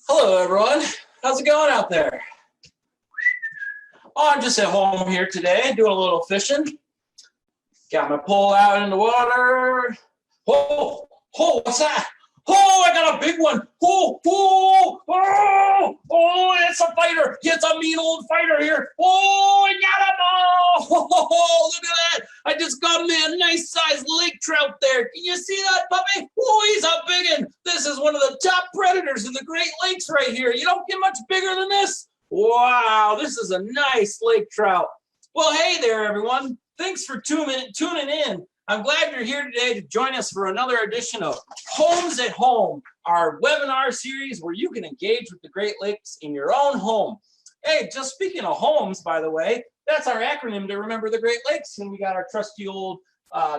Hello, everyone. How's it going out there? Oh, I'm just at home here today doing a little fishing. Got my pole out in the water. Oh, what's that? Oh, I got a big one. Oh, it's a fighter. It's a mean old fighter here. Oh, I got him. Oh, look at that. I just got me a nice sized lake trout there. Can you see that, puppy? Oh, he's a big one. This is one of the top predators in the Great Lakes right here. You don't get much bigger than this. Wow, this is a nice lake trout. Well, hey there, everyone. Thanks for tuning in. I'm glad you're here today to join us for another edition of Homes at Home, our webinar series where you can engage with the Great Lakes in your own home. Hey, just speaking of homes, by the way, that's our acronym to remember the Great Lakes. And we got our trusty old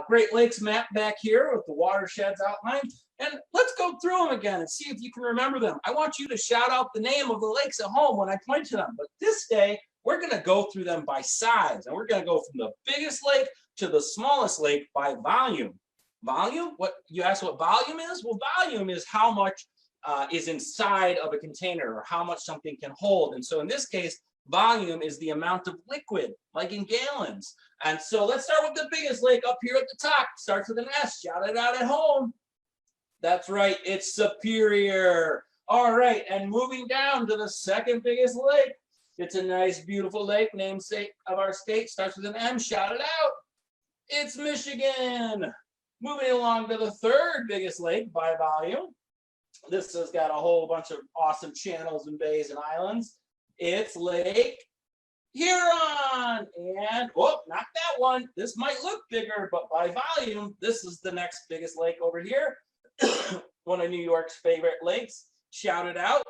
Great Lakes map back here with the watersheds outlined. And let's go through them again and see if you can remember them. I want you to shout out the name of the lakes at home when I point to them. But this day, we're going to go through them by size. And we're going to go from the biggest lake to the smallest lake by volume. Volume? What you ask what volume is? Well, volume is how much is inside of a container or how much something can hold. And so in this case, volume is the amount of liquid, like in gallons. And so let's start with the biggest lake up here at the top. Starts with an S. Shout it out at home. That's right, it's Superior. All right, and moving down to the second biggest lake. It's a nice, beautiful lake, namesake of our state. Starts with an M. Shout it out. It's Michigan. Moving along to the third biggest lake by volume. This has got a whole bunch of awesome channels and bays and islands. It's Lake Huron. And, oh, not that one. This might look bigger, but by volume, this is the next biggest lake over here. One of New York's favorite lakes. Shout it out.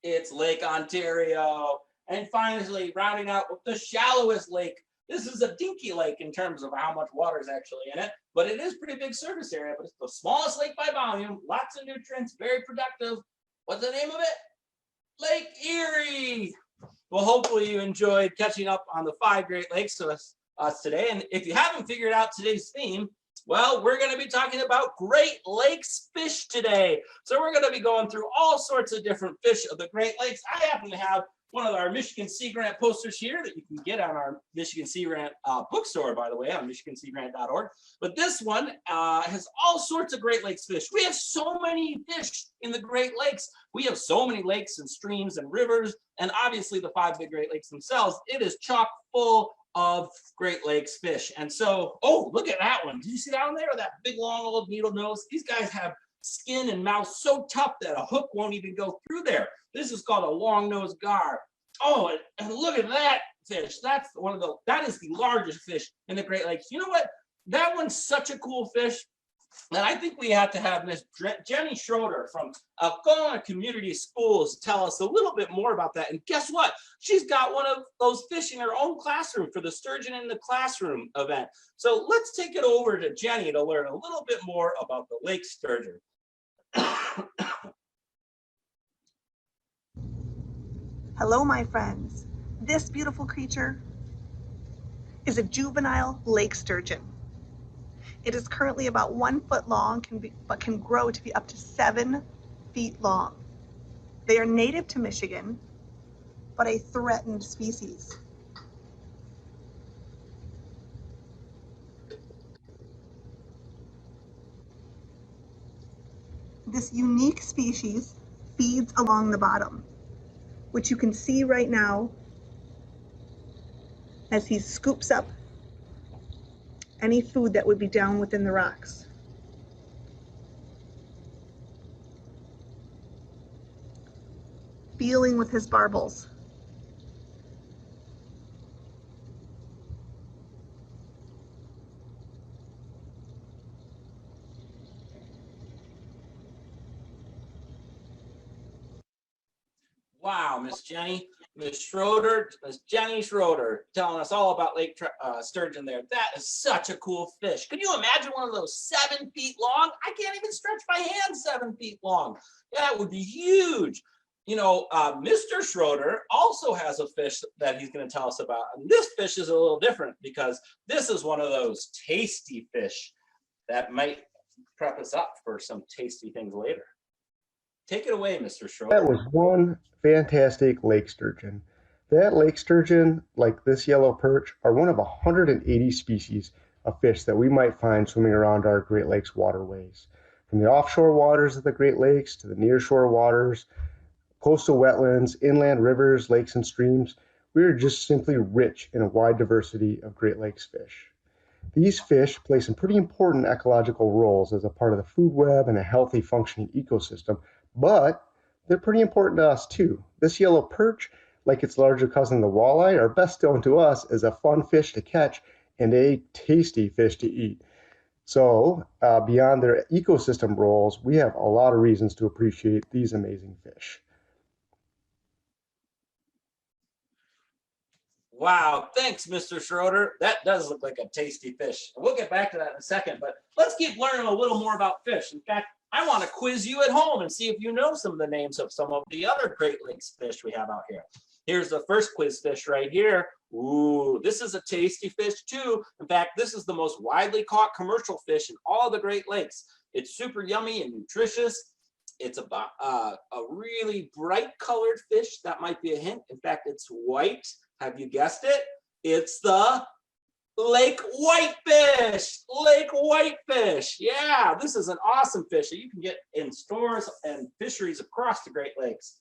It's Lake Ontario. And finally, rounding out with the shallowest lake. This is a dinky lake in terms of how much water is actually in it, but it is pretty big surface area, but it's the smallest lake by volume, lots of nutrients, very productive. What's the name of it? Lake Erie. Well, hopefully you enjoyed catching up on the 5 Great Lakes to us today. And if you haven't figured out today's theme, well, we're going to be talking about Great Lakes fish today. So we're going to be going through all sorts of different fish of the Great Lakes. I happen to have one of our Michigan Sea Grant posters here that you can get on our Michigan Sea Grant bookstore, by the way, on michiganseagrant.org. But this one has all sorts of Great Lakes fish. We have so many fish in the Great Lakes. We have so many lakes and streams and rivers, and obviously the 5 big Great Lakes themselves. It is chock full of Great Lakes fish. And so, oh, look at that one. Did you see that one there? That big, long, old needle nose. These guys have skin and mouth so tough that a hook won't even go through there. This is called a long-nosed gar. Oh, and look at that fish. That is the largest fish in the Great Lakes. You know what? That one's such a cool fish that I think we have to have Miss Jenny Schroeder from Algona Community Schools tell us a little bit more about that. And guess what? She's got one of those fish in her own classroom for the Sturgeon in the Classroom event. So let's take it over to Jenny to learn a little bit more about the lake sturgeon. Hello, my friends. This beautiful creature is a juvenile lake sturgeon. It is currently about 1 foot long, but can grow to be up to 7 feet long. They are native to Michigan, but a threatened species. This unique species feeds along the bottom, which you can see right now as he scoops up any food that would be down within the rocks. Feeling with his barbels. Wow, Miss Jenny Schroeder, telling us all about Lake Sturgeon there. That is such a cool fish. Can you imagine one of those 7 feet long? I can't even stretch my hand 7 feet long. That would be huge. You know, Mr. Schroeder also has a fish that he's going to tell us about. And this fish is a little different because this is one of those tasty fish that might prep us up for some tasty things later. Take it away, Mr. That Schroeder. was one fantastic lake sturgeon. That lake sturgeon, like this yellow perch, are one of 180 species of fish that we might find swimming around our Great Lakes waterways. From the offshore waters of the Great Lakes to the nearshore waters, coastal wetlands, inland rivers, lakes, and streams, we are just simply rich in a wide diversity of Great Lakes fish. These fish play some pretty important ecological roles as a part of the food web and a healthy functioning ecosystem, but they're pretty important to us too. This yellow perch, like its larger cousin the walleye, are best known to us as a fun fish to catch and a tasty fish to eat. So beyond their ecosystem roles, we have a lot of reasons to appreciate these amazing fish. Wow, thanks, Mr. Schroeder. That does look like a tasty fish. We'll get back to that in a second, but let's keep learning a little more about fish. In fact, I want to quiz you at home and see if you know some of the names of some of the other Great Lakes fish we have out here. Here's the first quiz fish right here. Ooh, this is a tasty fish too. In fact, this is the most widely caught commercial fish in all the Great Lakes. It's super yummy and nutritious. It's about a really bright colored fish. That might be a hint. In fact, it's white. Have you guessed it? It's the lake whitefish. Lake whitefish. Yeah, this is an awesome fish that you can get in stores and fisheries across the Great Lakes.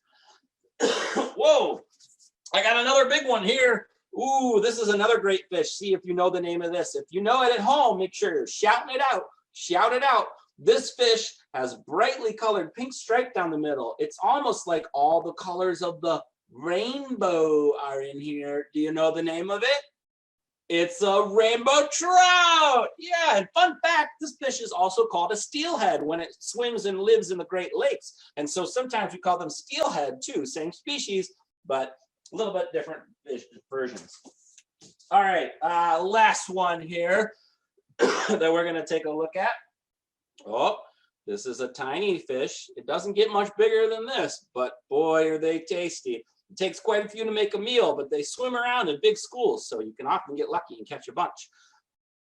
Whoa, I got another big one here. Ooh, this is another great fish. See if you know the name of this. If you know it at home, make sure you're shouting it out. Shout it out. This fish has brightly colored pink stripe down the middle. It's almost like all the colors of the rainbow are in here. Do you know the name of it? It's a rainbow trout. Yeah, and fun fact, this fish is also called a steelhead when it swims and lives in the Great Lakes. And so sometimes we call them steelhead too, same species, but a little bit different fish versions. All right, last one here that we're gonna take a look at. Oh, this is a tiny fish. It doesn't get much bigger than this, but boy, are they tasty. It takes quite a few to make a meal, but they swim around in big schools, so you can often get lucky and catch a bunch.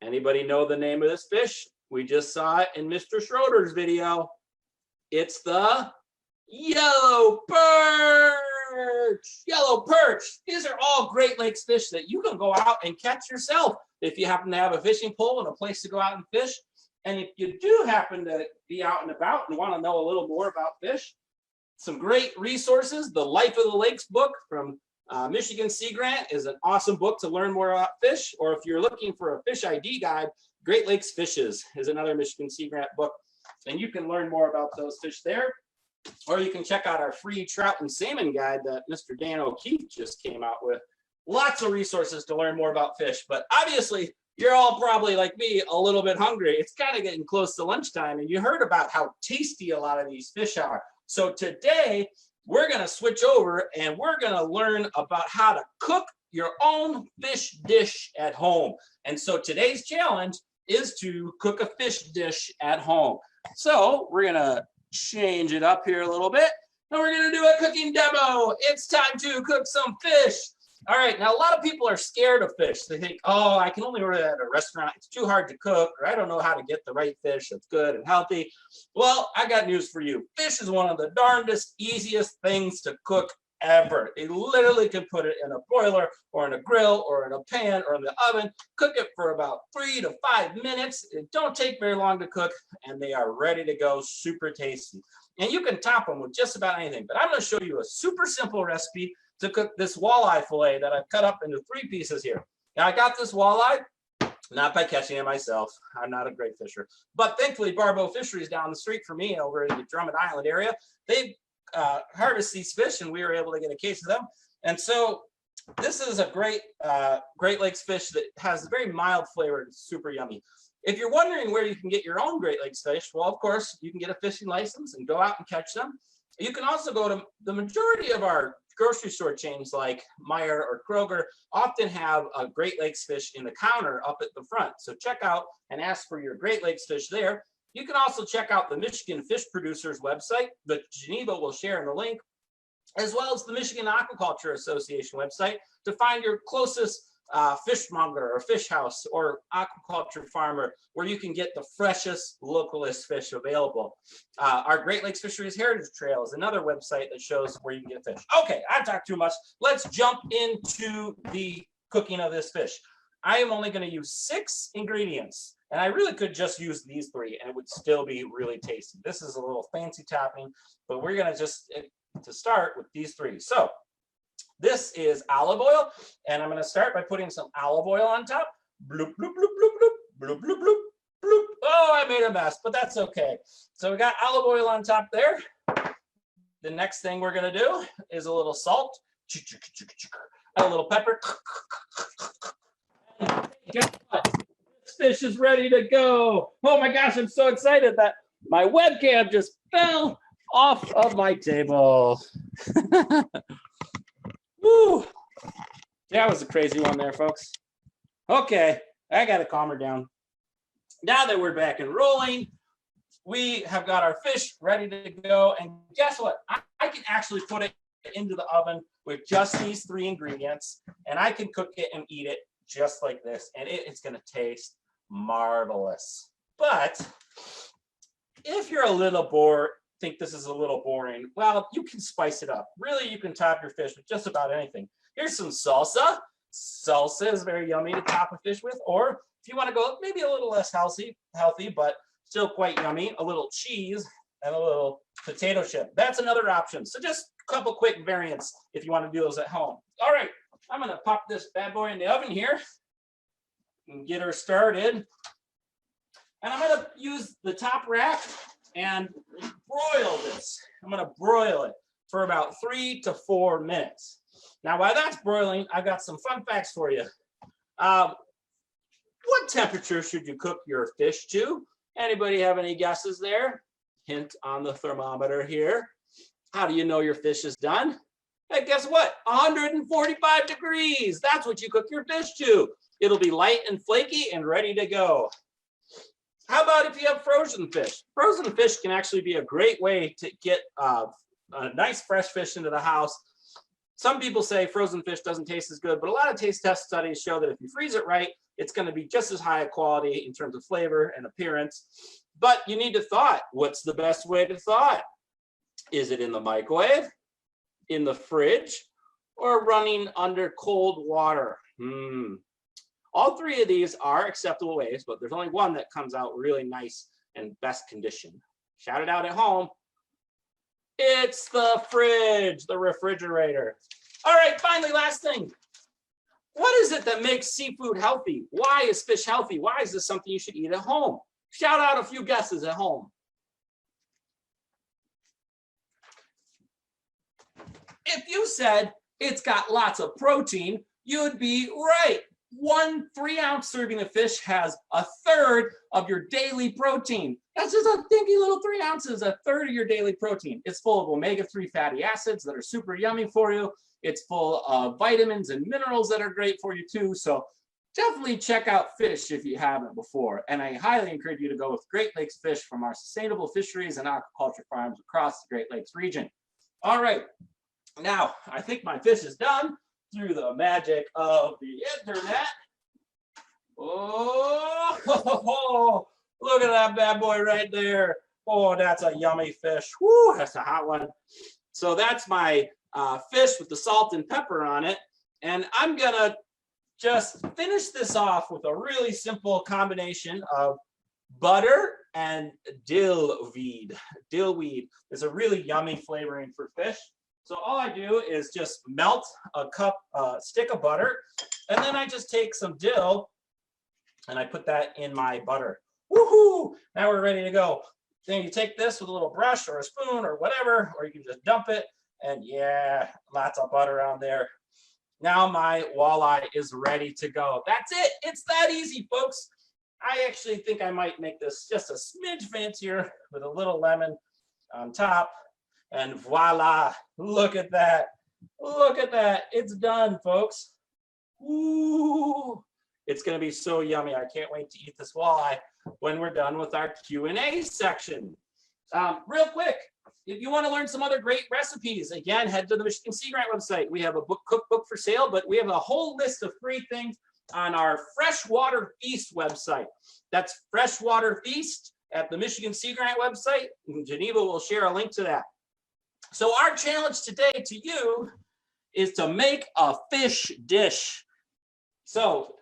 Anybody know the name of this fish? We just saw it in Mr. Schroeder's video. It's the yellow perch. Yellow perch. These are all Great Lakes fish that you can go out and catch yourself if you happen to have a fishing pole and a place to go out and fish. And if you do happen to be out and about and want to know a little more about fish, some great resources. The Life of the Lakes book from Michigan Sea Grant is an awesome book to learn more about fish. Or if you're looking for a fish ID guide, Great Lakes Fishes is another Michigan Sea Grant book. And you can learn more about those fish there. Or you can check out our free trout and salmon guide that Mr. Dan O'Keefe just came out with. Lots of resources to learn more about fish. But obviously, you're all probably like me, a little bit hungry. It's kind of getting close to lunchtime, and you heard about how tasty a lot of these fish are. So today, we're going to switch over and we're going to learn about how to cook your own fish dish at home. And so today's challenge is to cook a fish dish at home. So we're going to change it up here a little bit, and we're going to do a cooking demo. It's time to cook some fish. All right, now a lot of people are scared of fish. They think, oh, I can only order that at a restaurant. It's too hard to cook, or I don't know how to get the right fish that's good and healthy. Well, I got news for you. Fish is one of the darndest, easiest things to cook ever. You literally can put it in a broiler or in a grill or in a pan or in the oven, cook it for about 3 to 5 minutes. It don't take very long to cook, and they are ready to go, super tasty. And you can top them with just about anything, but I'm going to show you a super simple recipe to cook this walleye fillet that I've cut up into 3 pieces here. Now I got this walleye, not by catching it myself. I'm not a great fisher, but thankfully Barbeau Fisheries down the street from me over in the Drummond Island area, they harvest these fish, and we were able to get a case of them. And so this is a great Great Lakes fish that has a very mild flavor and super yummy. If you're wondering where you can get your own Great Lakes fish, well, of course, you can get a fishing license and go out and catch them. You can also go to the majority of our grocery store chains like Meijer or Kroger often have a Great Lakes fish in the counter up at the front. So check out and ask for your Great Lakes fish there. You can also check out the Michigan Fish Producers website that Geneva will share in the link, as well as the Michigan Aquaculture Association website to find your closest fishmonger or fish house or aquaculture farmer where you can get the freshest, localist fish available. Our Great Lakes Fisheries Heritage Trail is another website that shows where you can get fish. Okay, I've talked too much. Let's jump into the cooking of this fish. I am only going to use 6 ingredients, and I really could just use these 3 and it would still be really tasty. This is a little fancy topping, but we're going to just, to start with these 3. So this is olive oil, and I'm going to start by putting some olive oil on top. Bloop, bloop, bloop, bloop, bloop, bloop, bloop, bloop, bloop. Oh, I made a mess, but that's okay. So we got olive oil on top there. The next thing we're going to do is a little salt, and a little pepper. And guess what? This fish is ready to go. Oh my gosh, I'm so excited that my webcam just fell off of my table. Woo! That was a crazy one there, folks. Okay, I got to calm her down. Now that we're back and rolling, we have got our fish ready to go. And guess what? I can actually put it into the oven with just these 3 ingredients, and I can cook it and eat it just like this. And it's going to taste marvelous. But if you're a little bored, think this is a little boring, well, you can spice it up. Really, you can top your fish with just about anything. Here's some salsa. Salsa is very yummy to top a fish with. Or if you want to go maybe a little less healthy, but still quite yummy, a little cheese and a little potato chip. That's another option. So just a couple quick variants if you want to do those at home. All right, I'm going to pop this bad boy in the oven here and get her started. And I'm going to use the top rack and broil this. I'm going to broil it for about 3 to 4 minutes. Now, while that's broiling, I've got some fun facts for you. What temperature should you cook your fish to? Anybody have any guesses there? Hint on the thermometer here. How do you know your fish is done? Hey, guess what? 145 degrees. That's what you cook your fish to. It'll be light and flaky and ready to go. How about if you have frozen fish? Frozen fish can actually be a great way to get a nice fresh fish into the house. Some people say frozen fish doesn't taste as good, but a lot of taste test studies show that if you freeze it right, it's going to be just as high a quality in terms of flavor and appearance. But you need to thaw it. What's the best way to thaw it? Is it in the microwave, in the fridge, or running under cold water? All 3 of these are acceptable ways, but there's only one that comes out really nice and best condition. Shout it out at home. It's the fridge, the refrigerator. All right, finally, last thing. What is it that makes seafood healthy? Why is fish healthy? Why is this something you should eat at home? Shout out a few guesses at home. If you said it's got lots of protein, you'd be right. 1 3-ounce serving of fish has 1/3 of your daily protein. That's just a dinky little 3 ounces, 1/3 of your daily protein. It's full of omega-3 fatty acids that are super yummy for you. It's full of vitamins and minerals that are great for you too. So definitely check out fish if you haven't before. And I highly encourage you to go with Great Lakes fish from our sustainable fisheries and aquaculture farms across the Great Lakes region. All right, now I think my fish is done. Through the magic of the internet. Oh, look at that bad boy right there. Oh, that's a yummy fish. Whoo, that's a hot one. So that's my fish with the salt and pepper on it. And I'm gonna just finish this off with a really simple combination of butter and dill weed. Dill weed is a really yummy flavoring for fish. So all I do is just melt a stick of butter, and then I just take some dill and I put that in my butter. Woohoo! Now we're ready to go. Then you take this with a little brush or a spoon or whatever, or you can just dump it, and yeah, lots of butter on there. Now my walleye is ready to go. That's it. It's that easy, folks. I actually think I might make this just a smidge fancier with a little lemon on top. And voila, look at that. Look at that. It's done, folks. Ooh, it's going to be so yummy. I can't wait to eat this walleye when we're done with our Q&A section. Real quick, if you want to learn some other great recipes, again, head to the Michigan Sea Grant website. We have a cookbook for sale, but we have a whole list of free things on our Freshwater Feast website. That's Freshwater Feast at the Michigan Sea Grant website. And Geneva will share a link to that. So our challenge today to you is to make a fish dish. So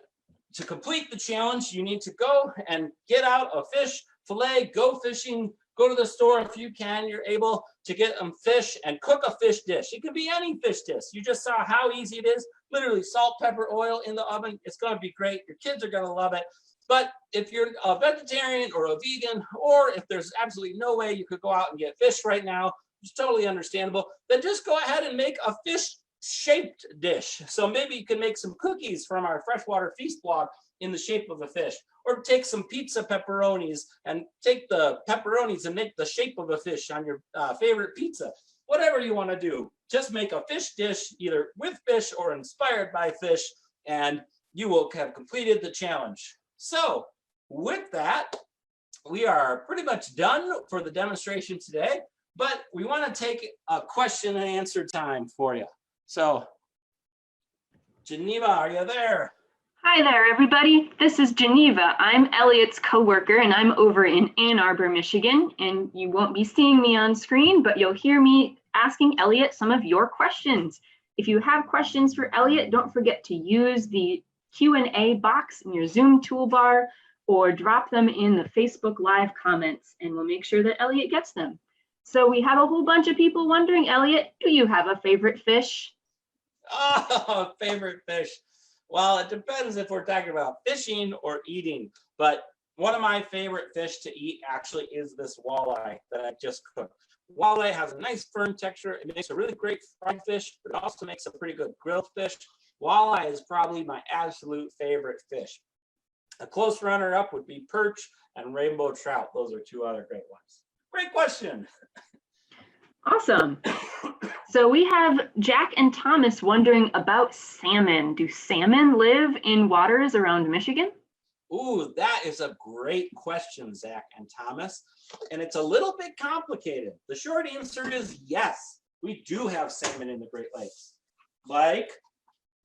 to complete the challenge, you need to go and get out a fish fillet, go fishing, go to the store if you can. You're able to get them fish and cook a fish dish. It can be any fish dish. You just saw how easy it is. Literally salt, pepper, oil in the oven. It's going to be great. Your kids are going to love it. But if you're a vegetarian or a vegan, or if there's absolutely no way you could go out and get fish right now, it's totally understandable, then just go ahead and make a fish shaped dish. So maybe you can make some cookies from our Freshwater Feast blog in the shape of a fish, or take some pizza pepperonis and take the pepperonis and make the shape of a fish on your favorite pizza. Whatever you want to do, just make a fish dish either with fish or inspired by fish, and you will have completed the challenge. So with that, we are pretty much done for the demonstration today, but we want to take a question and answer time for you. So Geneva, are you there? Hi there, everybody. This is Geneva. I'm Elliot's coworker, and I'm over in Ann Arbor, Michigan. And you won't be seeing me on screen, but you'll hear me asking Elliot some of your questions. If you have questions for Elliot, don't forget to use the Q&A box in your Zoom toolbar, or drop them in the Facebook Live comments, and we'll make sure that Elliot gets them. So we have a whole bunch of people wondering, Elliot, do you have a favorite fish? Oh, favorite fish. Well, it depends if we're talking about fishing or eating, but one of my favorite fish to eat actually is this walleye that I just cooked. Walleye has a nice firm texture. It makes a really great fried fish, but it also makes a pretty good grilled fish. Walleye is probably my absolute favorite fish. A close runner-up would be perch and rainbow trout. Those are two other great ones. Great question. Awesome. So we have Jack and Thomas wondering about salmon. Do salmon live in waters around Michigan? Ooh, that is a great question, Zach and Thomas. And it's a little bit complicated. The short answer is yes, we do have salmon in the Great Lakes. Like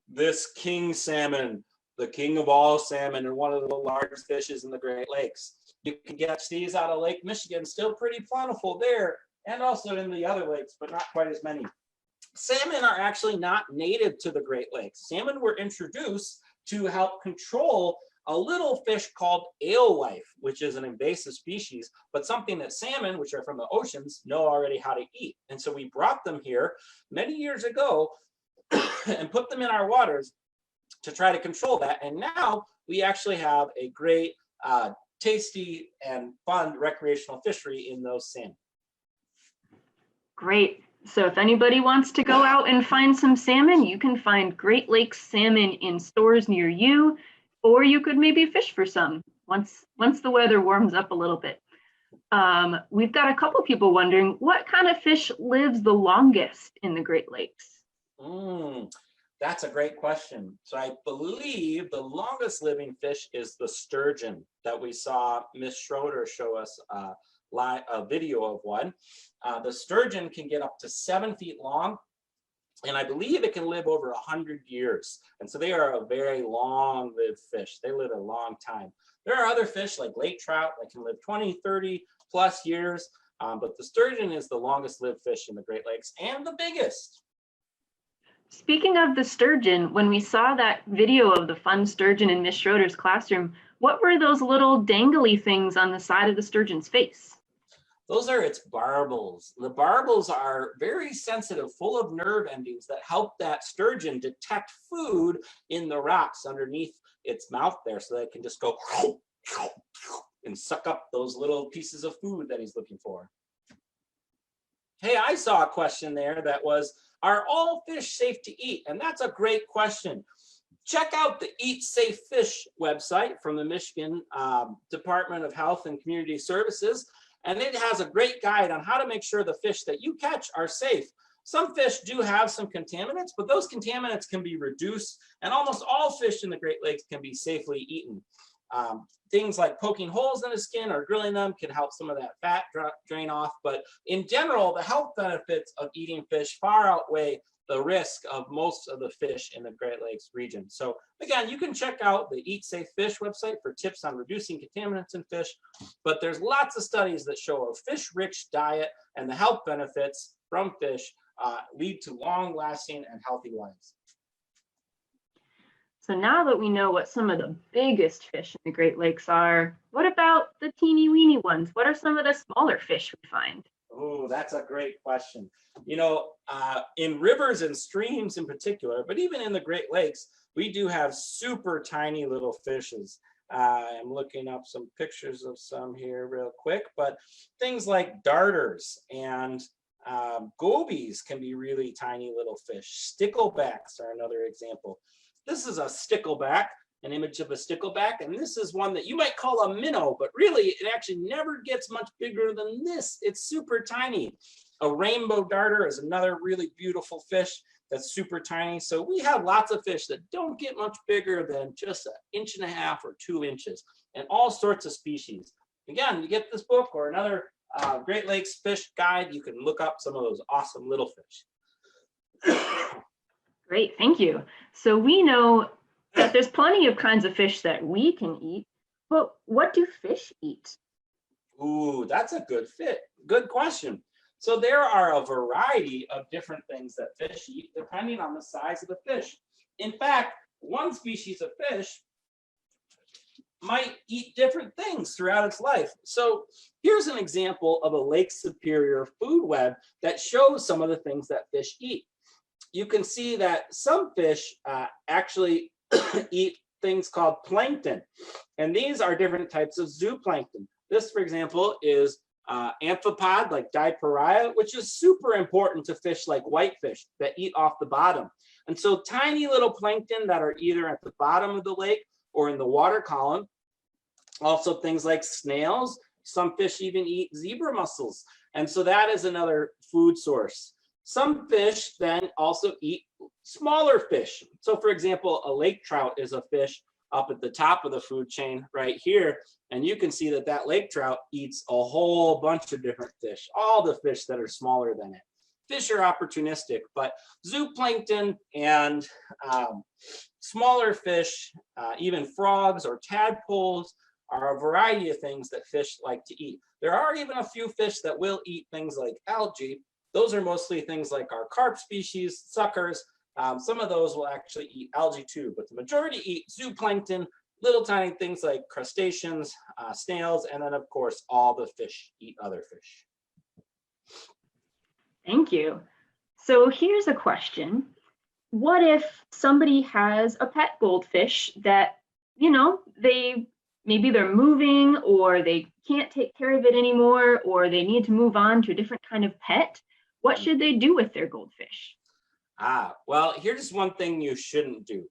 this king salmon, the king of all salmon, and one of the largest fishes in the Great Lakes. You can catch these out of Lake Michigan, still pretty plentiful there, and also in the other lakes, but not quite as many. Salmon are actually not native to the Great Lakes. Salmon were introduced to help control a little fish called alewife, which is an invasive species, but something that salmon, which are from the oceans, know already how to eat. And so we brought them here many years ago and put them in our waters to try to control that. And now we actually have a great, tasty and fun recreational fishery in those salmon. Great. So if anybody wants to go out and find some salmon, you can find Great Lakes salmon in stores near you, or you could maybe fish for some once the weather warms up a little bit. We've got a couple people wondering, what kind of fish lives the longest in the Great Lakes? That's a great question. So I believe the longest living fish is the sturgeon that we saw Miss Schroeder show us a video of one. The sturgeon can get up to 7 feet long, and I believe it can live over 100 years. And so they are a very long-lived fish. They live a long time. There are other fish like lake trout that can live 20, 30 plus years, but the sturgeon is the longest lived fish in the Great Lakes and the biggest. Speaking of the sturgeon, when we saw that video of the fun sturgeon in Miss Schroeder's classroom, what were those little dangly things on the side of the sturgeon's face? Those are its barbels. The barbels are very sensitive, full of nerve endings that help that sturgeon detect food in the rocks underneath its mouth there, so that it can just go and suck up those little pieces of food that he's looking for. Hey, I saw a question there that was, are all fish safe to eat? And that's a great question. Check out the Eat Safe Fish website from the Michigan Department of Health and Community Services. And it has a great guide on how to make sure the fish that you catch are safe. Some fish do have some contaminants, but those contaminants can be reduced, and almost all fish in the Great Lakes can be safely eaten. Things like poking holes in the skin or grilling them can help some of that fat drain off. But in general, the health benefits of eating fish far outweigh the risk of most of the fish in the Great Lakes region. So again, you can check out the Eat Safe Fish website for tips on reducing contaminants in fish, but there's lots of studies that show a fish-rich diet and the health benefits from fish lead to long-lasting and healthy lives. So now that we know what some of the biggest fish in the Great Lakes are, what about the teeny weeny ones? What are some of the smaller fish we find? Oh, that's a great question. You know, in rivers and streams in particular, but even in the Great Lakes, we do have super tiny little fishes. I'm looking up some pictures of some here real quick, but things like darters and gobies can be really tiny little fish. Sticklebacks are another example. This is a stickleback, an image of a stickleback, and this is one that you might call a minnow, but really it actually never gets much bigger than this. It's super tiny. A rainbow darter is another really beautiful fish that's super tiny. So we have lots of fish that don't get much bigger than just 1.5 inches or 2 inches, and all sorts of species. Again, you get this book or another Great Lakes fish guide, you can look up some of those awesome little fish. Great, thank you. So we know that there's plenty of kinds of fish that we can eat, but what do fish eat? Ooh, that's a good question. So there are a variety of different things that fish eat depending on the size of the fish. In fact, one species of fish might eat different things throughout its life. So here's an example of a Lake Superior food web that shows some of the things that fish eat. You can see that some fish actually eat things called plankton, and these are different types of zooplankton. This, for example, is amphipod like Diparia, which is super important to fish like whitefish that eat off the bottom. And so tiny little plankton that are either at the bottom of the lake or in the water column. Also things like snails. Some fish even eat zebra mussels. And so that is another food source. Some fish then also eat smaller fish. So for example, a lake trout is a fish up at the top of the food chain right here. And you can see that that lake trout eats a whole bunch of different fish, all the fish that are smaller than it. Fish are opportunistic, but zooplankton and smaller fish, even frogs or tadpoles, are a variety of things that fish like to eat. There are even a few fish that will eat things like algae. Those are mostly things like our carp species, suckers. Some of those will actually eat algae too, but the majority eat zooplankton, little tiny things like crustaceans, snails, and then of course, all the fish eat other fish. Thank you. So here's a question. What if somebody has a pet goldfish that, you know, maybe they're moving or they can't take care of it anymore, or they need to move on to a different kind of pet? What should they do with their goldfish? Well, here's one thing you shouldn't do.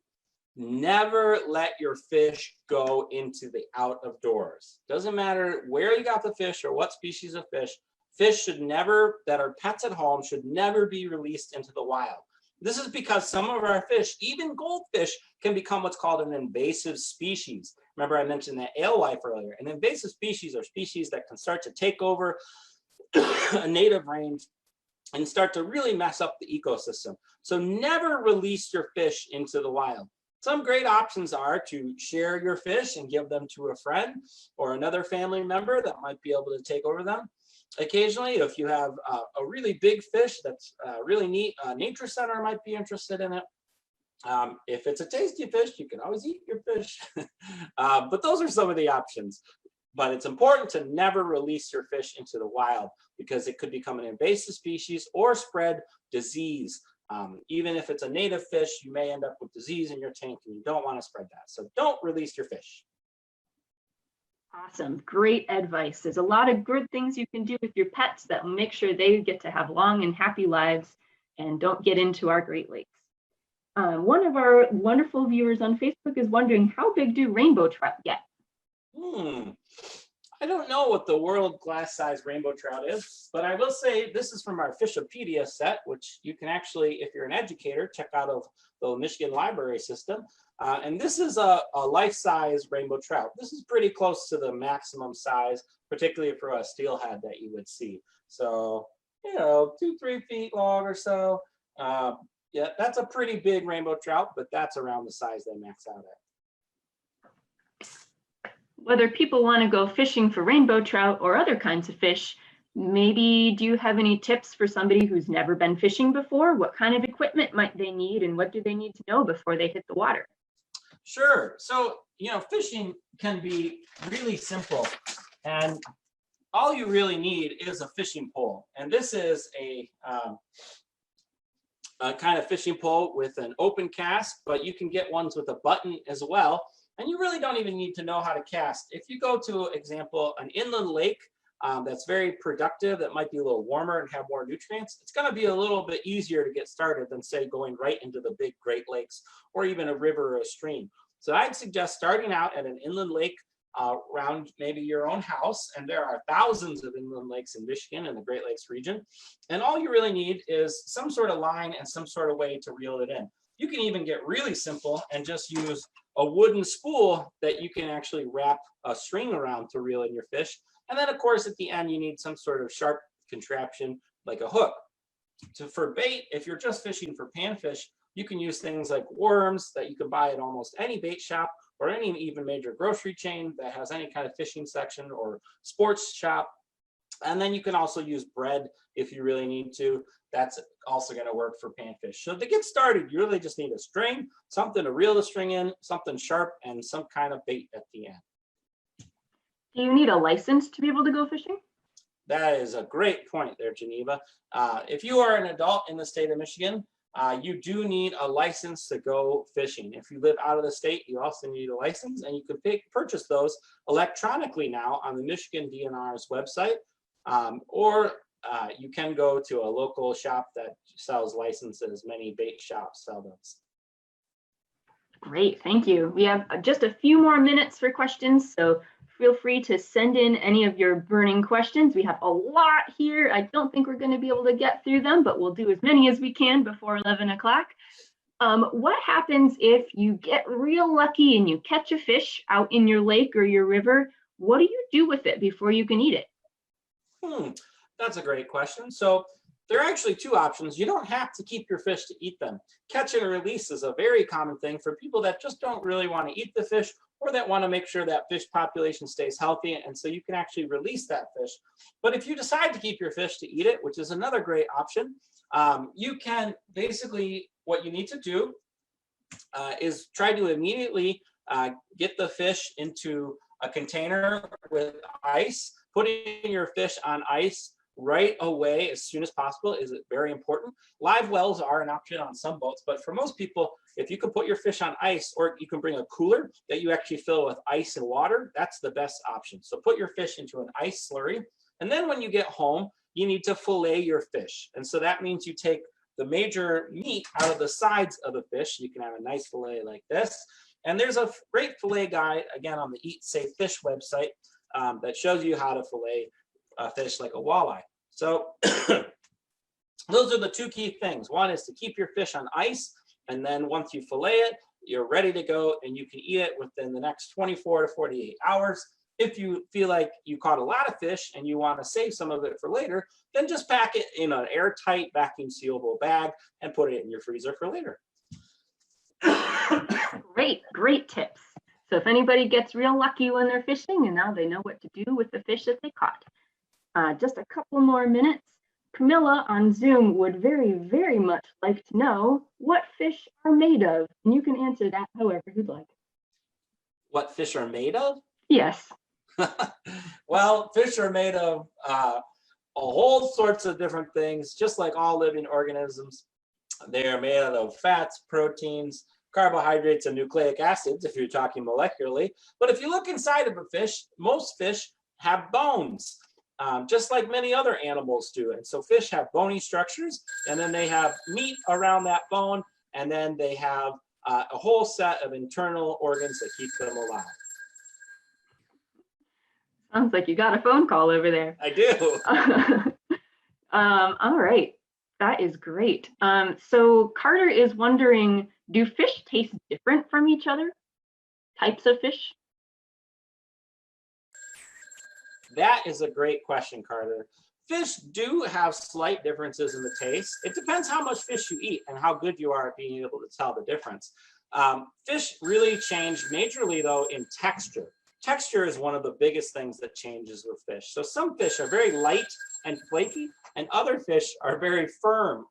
Never let your fish go into the out of doors. Doesn't matter where you got the fish or what species of fish. Fish should never, that are pets at home, should never be released into the wild. This is because some of our fish, even goldfish, can become what's called an invasive species. Remember I mentioned that alewife earlier. An invasive species are species that can start to take over a native range and start to really mess up the ecosystem. So never release your fish into the wild. Some great options are to share your fish and give them to a friend or another family member that might be able to take over them. Occasionally, if you have a really big fish that's really neat, a nature center might be interested in it. If it's a tasty fish, you can always eat your fish. But those are some of the options. But it's important to never release your fish into the wild because it could become an invasive species or spread disease. Even if it's a native fish, you may end up with disease in your tank and you don't want to spread that. So don't release your fish. Awesome, great advice. There's a lot of good things you can do with your pets that will make sure they get to have long and happy lives and don't get into our Great Lakes. One of our wonderful viewers on Facebook is wondering, how big do rainbow trout get? I don't know what the world glass size rainbow trout is, but I will say this is from our Fishopedia set, which you can actually, if you're an educator, check out of the Michigan library system. And this is a life-size rainbow trout. This is pretty close to the maximum size, particularly for a steelhead that you would see. So, you know, 2-3 feet long or so. Yeah, that's a pretty big rainbow trout, but that's around the size they max out at. Whether people want to go fishing for rainbow trout or other kinds of fish, maybe do you have any tips for somebody who's never been fishing before? What kind of equipment might they need and what do they need to know before they hit the water? Sure. So, you know, fishing can be really simple, and all you really need is a fishing pole. And this is a kind of fishing pole with an open cast, but you can get ones with a button as well. And you really don't even need to know how to cast. If you go to, example, an inland lake that's very productive, that might be a little warmer and have more nutrients, it's going to be a little bit easier to get started than, say, going right into the big Great Lakes or even a river or a stream. So I'd suggest starting out at an inland lake around maybe your own house. And there are thousands of inland lakes in Michigan and the Great Lakes region. And all you really need is some sort of line and some sort of way to reel it in. You can even get really simple and just use a wooden spool that you can actually wrap a string around to reel in your fish. And then of course, at the end, you need some sort of sharp contraption like a hook. So for bait, if you're just fishing for panfish, you can use things like worms that you can buy at almost any bait shop or any even major grocery chain that has any kind of fishing section or sports shop. And then you can also use bread if you really need to. That's also going to work for panfish. So to get started, you really just need a string, something to reel the string in, something sharp, and some kind of bait at the end. Do you need a license to be able to go fishing? That is a great point there, Geneva. If you are an adult in the state of Michigan, you do need a license to go fishing. If you live out of the state, you also need a license, and you can purchase those electronically now on the Michigan DNR's website, or you can go to a local shop that sells licenses. Many bait shops sell those. Great, thank you. We have just a few more minutes for questions, so feel free to send in any of your burning questions. We have a lot here. I don't think we're going to be able to get through them, but we'll do as many as we can before 11 o'clock. What happens if you get real lucky and you catch a fish out in your lake or your river? What do you do with it before you can eat it? That's a great question. So there are actually two options. You don't have to keep your fish to eat them. Catch and release is a very common thing for people that just don't really want to eat the fish or that want to make sure that fish population stays healthy. And so you can actually release that fish. But if you decide to keep your fish to eat it, which is another great option, you can basically, what you need to do is try to immediately get the fish into a container with ice. Putting your fish on ice right away as soon as possible is very important. Live wells are an option on some boats, but for most people, if you can put your fish on ice, or you can bring a cooler that you actually fill with ice and water, that's the best option. So put your fish into an ice slurry, and then when you get home, you need to fillet your fish. And so that means you take the major meat out of the sides of the fish. You can have a nice fillet like this. And there's a great fillet guide, again, on the Eat Safe Fish website that shows you how to fillet a fish like a walleye. So those are the two key things. One is to keep your fish on ice, and then once you fillet it, you're ready to go and you can eat it within the next 24 to 48 hours. If you feel like you caught a lot of fish and you want to save some of it for later, then just pack it in an airtight vacuum sealable bag and put it in your freezer for later. Great tips. So if anybody gets real lucky when they're fishing and now they know what to do with the fish that they caught. Just a couple more minutes. Camilla on Zoom would very, very much like to know what fish are made of. And you can answer that however you'd like. What fish are made of? Yes. Well, fish are made of a whole sorts of different things, just like all living organisms. They are made out of fats, proteins, carbohydrates, and nucleic acids, if you're talking molecularly. But if you look inside of a fish, most fish have bones, just like many other animals do. And so fish have bony structures, and then they have meat around that bone, and then they have a whole set of internal organs that keep them alive. Sounds like you got a phone call over there. I do. All right, that is great. So Carter is wondering, do fish taste different from each other? Types of fish? That is a great question, Carter. Fish do have slight differences in the taste. It depends how much fish you eat and how good you are at being able to tell the difference. Fish really change majorly, though, in texture. Texture is one of the biggest things that changes with fish. So some fish are very light and flaky, and other fish are very firm.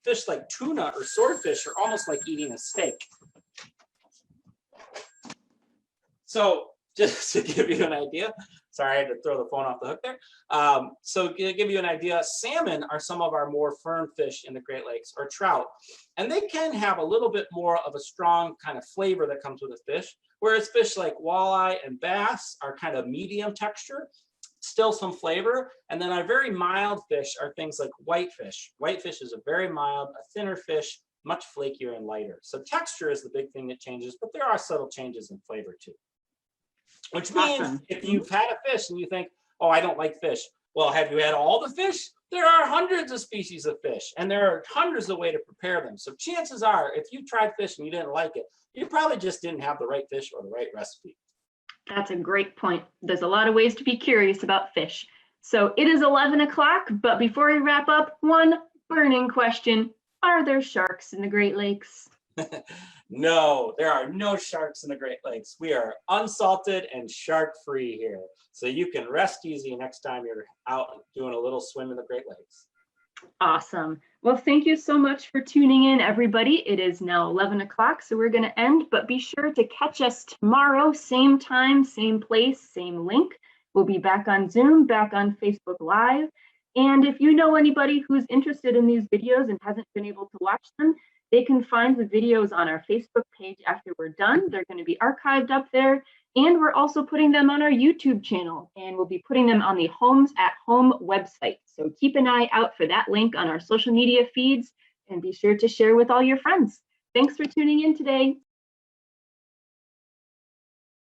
Fish like tuna or swordfish are almost like eating a steak. So just to give you an idea, sorry, I had to throw the phone off the hook there. So to give you an idea, salmon are some of our more firm fish in the Great Lakes, or trout. And they can have a little bit more of a strong kind of flavor that comes with a fish, whereas fish like walleye and bass are kind of medium texture, still some flavor. And then our very mild fish are things like whitefish. Whitefish is a very mild, a thinner fish, much flakier and lighter. So texture is the big thing that changes, but there are subtle changes in flavor too. Which means Awesome. if you've had a fish and you think, oh, I don't like fish. Well, have you had all the fish? There are hundreds of species of fish, and there are hundreds of ways to prepare them. So chances are, if you tried fish and you didn't like it, you probably just didn't have the right fish or the right recipe. That's a great point. There's a lot of ways to be curious about fish. So it is 11 o'clock, but before we wrap up, one burning question. Are there sharks in the Great Lakes? No, there are no sharks in the Great Lakes. We are unsalted and shark-free here. So you can rest easy next time you're out doing a little swim in the Great Lakes. Awesome. Well, thank you so much for tuning in, everybody. It is now 11 o'clock, so we're going to end, but be sure to catch us tomorrow, same time, same place, same link. We'll be back on Zoom, back on Facebook Live. And if you know anybody who's interested in these videos and hasn't been able to watch them, they can find the videos on our Facebook page after we're done. They're going to be archived up there. And we're also putting them on our YouTube channel, and we'll be putting them on the Homes at Home website. So keep an eye out for that link on our social media feeds, and be sure to share with all your friends. Thanks for tuning in today.